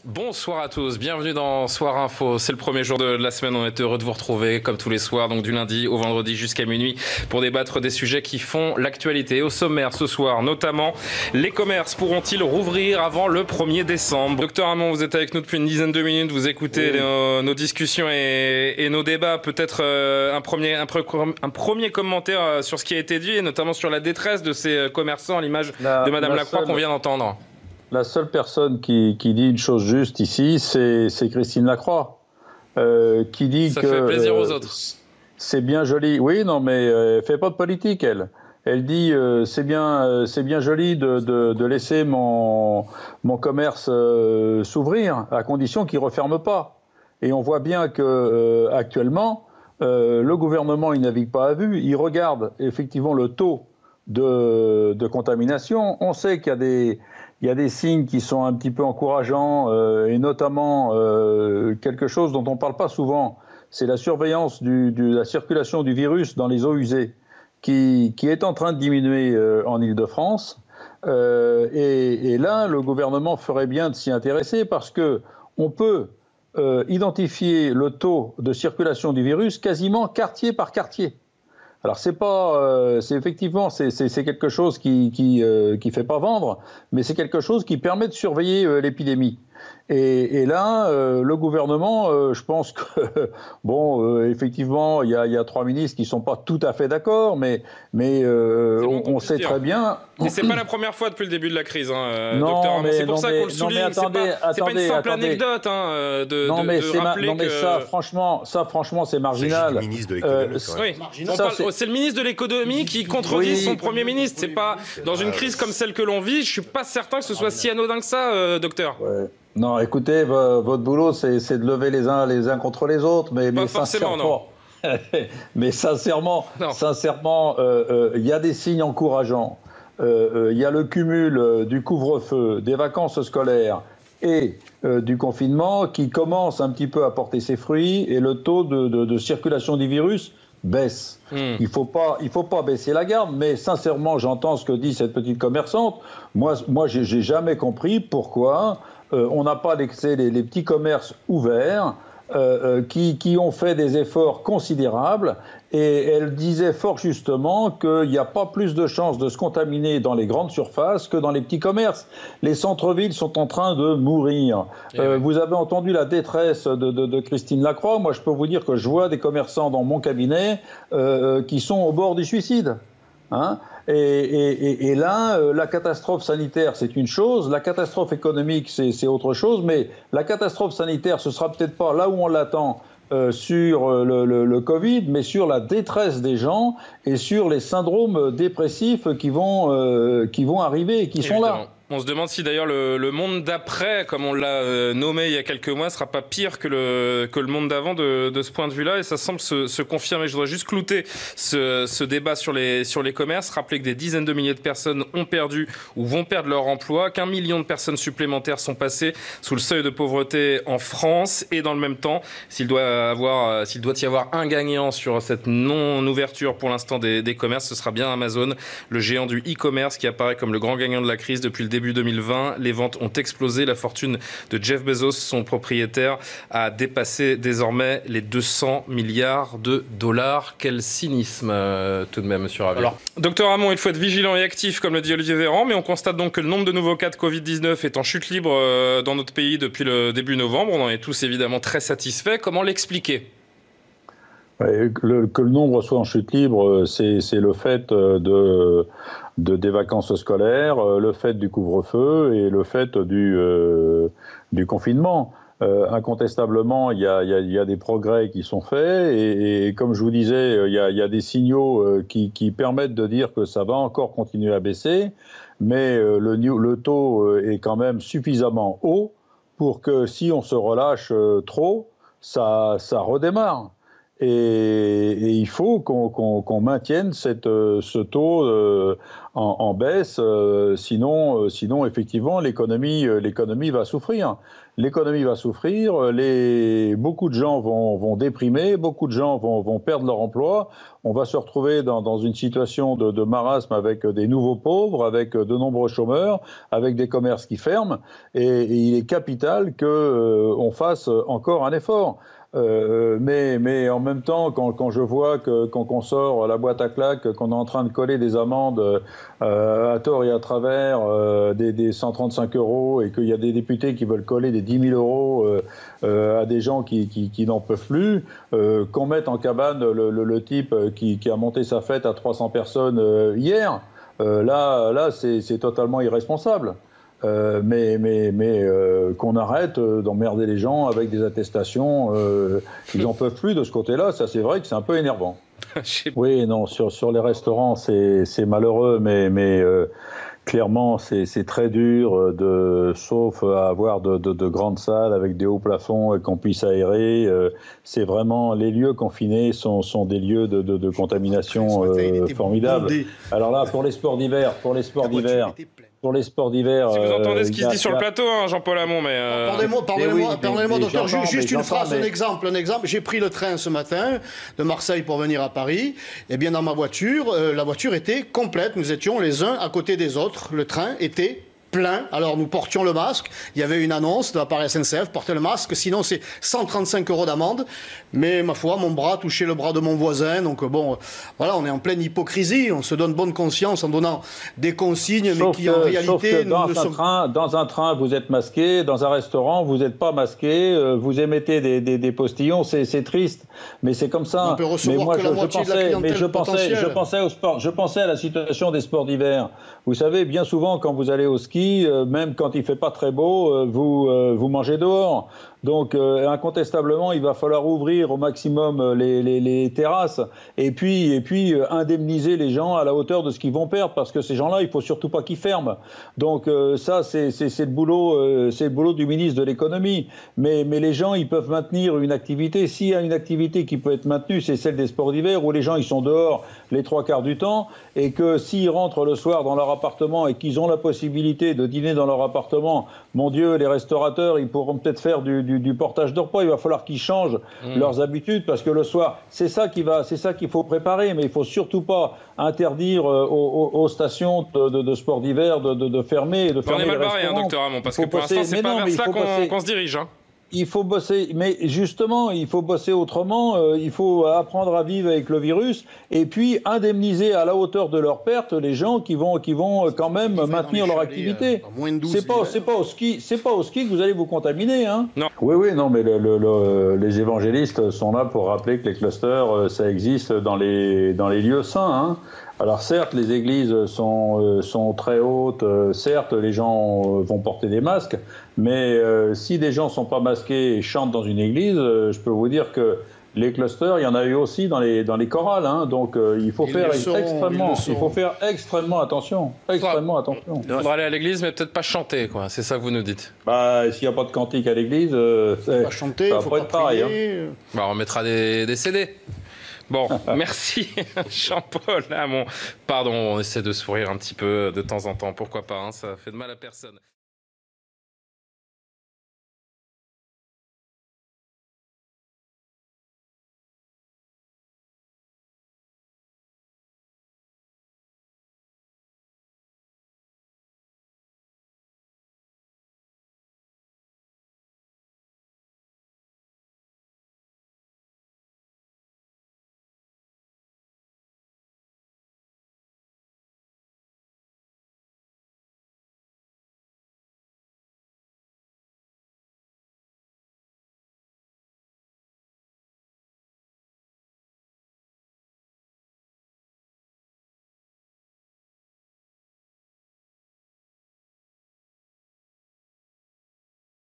Bonsoir à tous, bienvenue dans Soir Info. C'est le premier jour de la semaine, on est heureux de vous retrouver comme tous les soirs, donc du lundi au vendredi jusqu'à minuit pour débattre des sujets qui font l'actualité. Au sommaire ce soir, notamment, les commerces pourront-ils rouvrir avant le 1er décembre? Docteur Hamon, vous êtes avec nous depuis une dizaine de minutes, vous écoutez nos discussions et nos débats. Peut-être un premier commentaire sur ce qui a été dit, et notamment sur la détresse de ces commerçants à l'image de Madame Lacroix qu'on vient d'entendre. La seule personne qui dit une chose juste ici, c'est Christine Lacroix, qui dit ça que... Ça fait plaisir aux autres. C'est bien joli. Oui, non, mais elle fait pas de politique, elle. Elle dit c'est bien joli de laisser mon commerce s'ouvrir, à condition qu'il ne referme pas. Et on voit bien que actuellement, le gouvernement, il navigue pas à vue. Il regarde effectivement le taux de contamination. On sait qu'il y a des signes qui sont un petit peu encourageants, et notamment quelque chose dont on ne parle pas souvent, c'est la surveillance de la circulation du virus dans les eaux usées, qui est en train de diminuer en Île-de-France. Et là, le gouvernement ferait bien de s'y intéresser parce qu'on peut identifier le taux de circulation du virus quasiment quartier par quartier. Alors c'est effectivement quelque chose qui fait pas vendre, mais c'est quelque chose qui permet de surveiller l'épidémie. Et là, le gouvernement, je pense que effectivement, il y a trois ministres qui sont pas tout à fait d'accord, mais on sait très bien. Et c'est pas la première fois depuis le début de la crise, docteur Hamon. C'est pour ça qu'on le souligne. C'est pas une simple anecdote de rappeler que... ça, franchement, c'est marginal. C'est le ministre de l'économie. C'est le ministre de l'économie qui contredit son Premier ministre. C'est pas dans une crise comme celle que l'on vit. Je suis pas certain que ce soit si anodin que ça, docteur. Ouais. Non, écoutez, votre boulot, c'est de lever les uns contre les autres, mais forcément, non. Mais sincèrement, il y a des signes encourageants. Il y a le cumul du couvre-feu, des vacances scolaires et du confinement qui commence un petit peu à porter ses fruits, et le taux de circulation du virus baisse. Il faut pas baisser la garde, mais sincèrement, j'entends ce que dit cette petite commerçante. Moi, j'ai jamais compris pourquoi on n'a pas laissé les petits commerces ouverts, qui ont fait des efforts considérables, et elle disait fort justement qu'il n'y a pas plus de chances de se contaminer dans les grandes surfaces que dans les petits commerces. Les centres-villes sont en train de mourir. Vous avez entendu la détresse de Christine Lacroix. Moi, je peux vous dire que je vois des commerçants dans mon cabinet qui sont au bord du suicide. Et là, la catastrophe sanitaire, c'est une chose, la catastrophe économique, c'est autre chose, mais la catastrophe sanitaire, ce sera peut-être pas là où on l'attend sur le Covid, mais sur la détresse des gens et sur les syndromes dépressifs qui vont arriver et qui sont là. On se demande si d'ailleurs le monde d'après, comme on l'a nommé il y a quelques mois, sera pas pire que le monde d'avant de ce point de vue-là, et ça semble se confirmer. Je voudrais juste clouter ce débat sur les commerces, rappeler que des dizaines de milliers de personnes ont perdu ou vont perdre leur emploi, qu'1 million de personnes supplémentaires sont passées sous le seuil de pauvreté en France, et dans le même temps, s'il doit y avoir un gagnant sur cette non-ouverture pour l'instant des commerces, ce sera bien Amazon, le géant du e-commerce qui apparaît comme le grand gagnant de la crise depuis le début 2020, les ventes ont explosé. La fortune de Jeff Bezos, son propriétaire, a dépassé désormais les 200 milliards de dollars. Quel cynisme, tout de même, monsieur Ravier. Alors, docteur Hamon, il faut être vigilant et actif, comme le dit Olivier Véran, mais on constate donc que le nombre de nouveaux cas de Covid-19 est en chute libre dans notre pays depuis le début novembre. On en est tous évidemment très satisfaits. Comment l'expliquer ? Que le nombre soit en chute libre, c'est le fait des vacances scolaires, le fait du couvre-feu et le fait du confinement. Incontestablement, il y a des progrès qui sont faits, et comme je vous disais, il y a des signaux qui permettent de dire que ça va encore continuer à baisser, mais le taux est quand même suffisamment haut pour que si on se relâche trop, ça redémarre. Et il faut qu'on maintienne ce taux en baisse, sinon effectivement l'économie va souffrir. L'économie va souffrir, beaucoup de gens vont déprimer, beaucoup de gens vont perdre leur emploi. On va se retrouver dans une situation de marasme avec des nouveaux pauvres, avec de nombreux chômeurs, avec des commerces qui ferment. Et il est capital qu'on fasse encore un effort. Mais en même temps, quand je vois qu'on sort la boîte à claques, qu'on est en train de coller des amendes à tort et à travers des 135 euros et qu'il y a des députés qui veulent coller des 10 000 euros à des gens qui n'en peuvent plus, qu'on mette en cabane le type qui a monté sa fête à 300 personnes hier, là c'est totalement irresponsable. Qu'on arrête d'emmerder les gens avec des attestations. Ils n'en peuvent plus de ce côté-là. Ça, c'est vrai que c'est un peu énervant. Oui, non, sur les restaurants, c'est malheureux, mais clairement, c'est très dur, sauf à avoir de grandes salles avec des hauts plafonds et qu'on puisse aérer. C'est vraiment, les lieux confinés sont des lieux de contamination formidables. Alors là, pour les sports d'hiver, pour les sports d'hiver, si vous entendez ce qui se dit sur le plateau, hein, Jean-Paul Hamon, mais... Pardonnez-moi, docteur, juste une phrase, un exemple. J'ai pris le train ce matin de Marseille pour venir à Paris. Eh bien, dans ma voiture, la voiture était complète. Nous étions les uns à côté des autres. Le train était plein. Alors, nous portions le masque. Il y avait une annonce de la part SNCF, portez le masque, sinon c'est 135 € d'amende. Mais, ma foi, mon bras touchait le bras de mon voisin. Donc, bon, voilà, on est en pleine hypocrisie. On se donne bonne conscience en donnant des consignes, mais qui, en réalité... Dans un train, vous êtes masqué. Dans un restaurant, vous n'êtes pas masqué. Vous émettez des postillons. C'est triste, mais c'est comme ça. On peut recevoir que la moitié de la clientèle potentielle. Je pensais à la situation des sports d'hiver. Vous savez, bien souvent, quand vous allez au ski, même quand il fait pas très beau, vous mangez dehors. Donc, incontestablement, il va falloir ouvrir au maximum les terrasses et puis indemniser les gens à la hauteur de ce qu'ils vont perdre, parce que ces gens-là, il faut surtout pas qu'ils ferment. Donc, ça, c'est le boulot du ministre de l'économie. Mais les gens, ils peuvent maintenir une activité. S'il y a une activité qui peut être maintenue, c'est celle des sports d'hiver, où les gens, ils sont dehors les 3/4 du temps, et que s'ils rentrent le soir dans leur appartement et qu'ils ont la possibilité de dîner dans leur appartement, mon Dieu, les restaurateurs, ils pourront peut-être faire du portage de repas. Il va falloir qu'ils changent leurs habitudes, parce que le soir, c'est ça qu'il faut préparer, mais il faut surtout pas interdire aux stations de sport d'hiver de fermer, de fermer les restaurants. On est mal barré, hein, docteur Hamon, parce que pour l'instant, c'est pas vers ça qu'on se dirige, hein. Il faut bosser, mais justement, il faut bosser autrement. Il faut apprendre à vivre avec le virus et puis indemniser à la hauteur de leurs pertes les gens qui vont quand même maintenir leur activité. C'est pas au ski que vous allez vous contaminer, hein. Non. Oui, non, mais les évangélistes sont là pour rappeler que les clusters, ça existe dans les lieux saints, hein. Alors certes, les églises sont très hautes, certes, les gens vont porter des masques, mais si des gens sont pas masqués et chantent dans une église, je peux vous dire que les clusters, il y en a eu aussi dans les chorales, hein, donc il faut faire extrêmement attention. Extrêmement attention. Il faudra aller à l'église, mais peut-être pas chanter, quoi. C'est ça que vous nous dites. Bah, s'il n'y a pas de cantique à l'église, pas chanter, ça va pas être pareil. Hein. Bah, on mettra des CD. Bon, merci Jean-Paul Hamon. Pardon, on essaie de sourire un petit peu de temps en temps, pourquoi pas, hein, ça fait de mal à personne.